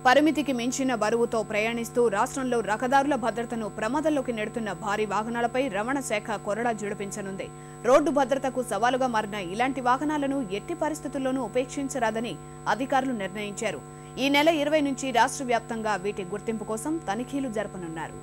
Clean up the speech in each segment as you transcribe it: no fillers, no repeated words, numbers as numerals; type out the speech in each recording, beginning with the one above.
పరిమితికి మించిన బరువుతో ప్రయాణిస్తూ రాష్ట్రంలో రహదారుల భద్రతను ప్రమాదంలోకి నెడుతున్న భారీ వాహనాలపై రవాణా శాఖ కొరడా జుడిపించనుంది. రోడ్డు భద్రతకు సవాలుగా మారిన ఇలాంటి వాహనాలను ఎట్టి పరిస్థితుల్లోనూ ఉపేక్షించరాదని అధికారులు నిర్ణయించారు. ఈ నెల 20 నుంచి రాష్ట్ర వ్యాప్తంగా వీటి గుర్తింపు కోసం తనిఖీలు జరపనున్నారు.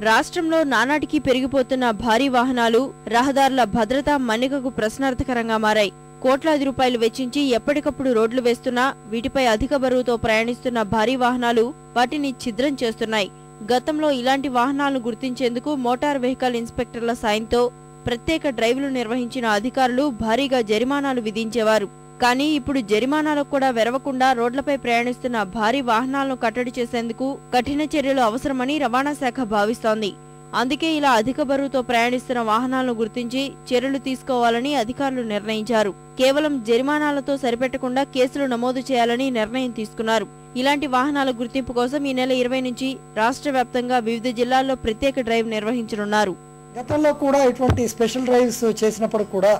రాష్ట్రంలో నానాటికి పెరిగిపోతున్న భారీ వాహనాలు రహదారుల భద్రత మన్నికకు ప్రశ్నార్థకరంగా మారాయి. కోట్లాది రూపాయలు వెచ్చించి ఎప్పటికప్పుడు రోడ్లు వేస్తున్నా వీటిపై అధిక బరువుతో ప్రయాణిస్తున్న భారీ వాహనాలు వాటిని ఛిద్రం చేస్తున్నాయి. గతంలో ఇలాంటి వాహనాలను గుర్తించేందుకు మోటార్ వెహికల్ ఇన్స్పెక్టర్ల సాయంతో ప్రత్యేక డ్రైవ్లు నిర్వహించిన అధికారులు భారీగా జరిమానాలు విధించేవారు. కానీ ఇప్పుడు జరిమానాలకు కూడా వెరవకుండా రోడ్లపై ప్రయాణిస్తున్న భారీ వాహనాలను కట్టడి చేసేందుకు కఠిన చర్యలు అవసరమని రవాణా శాఖ భావిస్తోంది. అందుకే ఇలా అధిక బరువుతో ప్రయాణిస్తున్న వాహనాలను గుర్తించి చర్యలు తీసుకోవాలని అధికారులు నిర్ణయించారు. కేవలం జరిమానాలతో సరిపెట్టకుండా కేసులు నమోదు చేయాలని నిర్ణయం తీసుకున్నారు. ఇలాంటి వాహనాల గుర్తింపు కోసం ఈ నెల 20 నుంచి రాష్ట్ర వ్యాప్తంగా వివిధ జిల్లాల్లో ప్రత్యేక డ్రైవ్ నిర్వహించనున్నారు. గతంలో కూడా ఇటువంటి స్పెషల్ డ్రైవ్స్ చేసినప్పుడు కూడా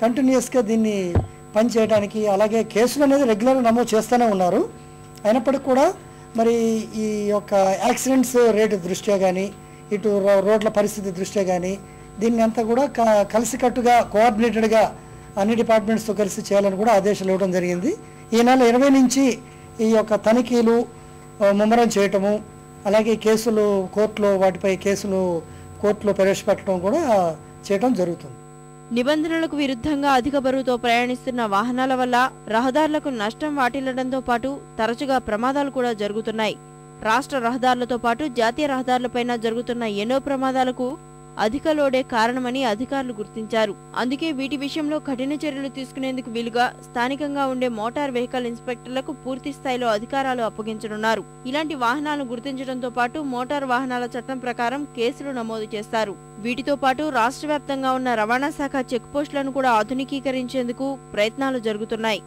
కంటిన్యూస్గా దీన్ని పనిచేయడానికి అలాగే కేసులు అనేది రెగ్యులర్గా నమోదు చేస్తూనే ఉన్నారు. అయినప్పటికీ కూడా మరి ఈ యొక్క యాక్సిడెంట్స్ రేటు దృష్ట్యా కానీ ఇటు రోడ్ల పరిస్థితి దృష్ట్యా కానీ దీన్ని అంతా కూడా కలిసికట్టుగా కోఆర్డినేటెడ్గా అన్ని డిపార్ట్మెంట్స్తో కలిసి చేయాలని కూడా ఆదేశాలు ఇవ్వడం జరిగింది. ఈ నెల 20 నుంచి ఈ యొక్క తనిఖీలు ముమ్మరం చేయటము అలాగే కేసులు వాటిపై కేసులు కోర్టులో ప్రవేశపెట్టడం కూడా చేయడం జరుగుతుంది. నిబంధనలకు విరుద్ధంగా అధిక బరువుతో ప్రయాణిస్తున్న వాహనాల వల్ల రహదారులకు నష్టం వాటిల్లడంతో పాటు తరచుగా ప్రమాదాలు కూడా జరుగుతున్నాయి. రాష్ట్ర రహదారులతో పాటు జాతీయ రహదారులపైన జరుగుతున్న ఎన్నో ప్రమాదాలకు అధిక లోడే కారణమని అధికారులు గుర్తించారు. అందుకే వీటి విషయంలో కఠిన చర్యలు తీసుకునేందుకు వీలుగా స్థానికంగా ఉండే మోటార్ వెహికల్ ఇన్స్పెక్టర్లకు పూర్తి స్థాయిలో అధికారాలు అప్పగించనున్నారు. ఇలాంటి వాహనాలను గుర్తించడంతో పాటు మోటార్ వాహనాల చట్టం ప్రకారం కేసులు నమోదు చేస్తారు. వీటితో పాటు రాష్ట్ర వ్యాప్తంగా ఉన్న రవాణా శాఖ చెక్ పోస్టులను కూడా ఆధునికీకరించేందుకు ప్రయత్నాలు జరుగుతున్నాయి.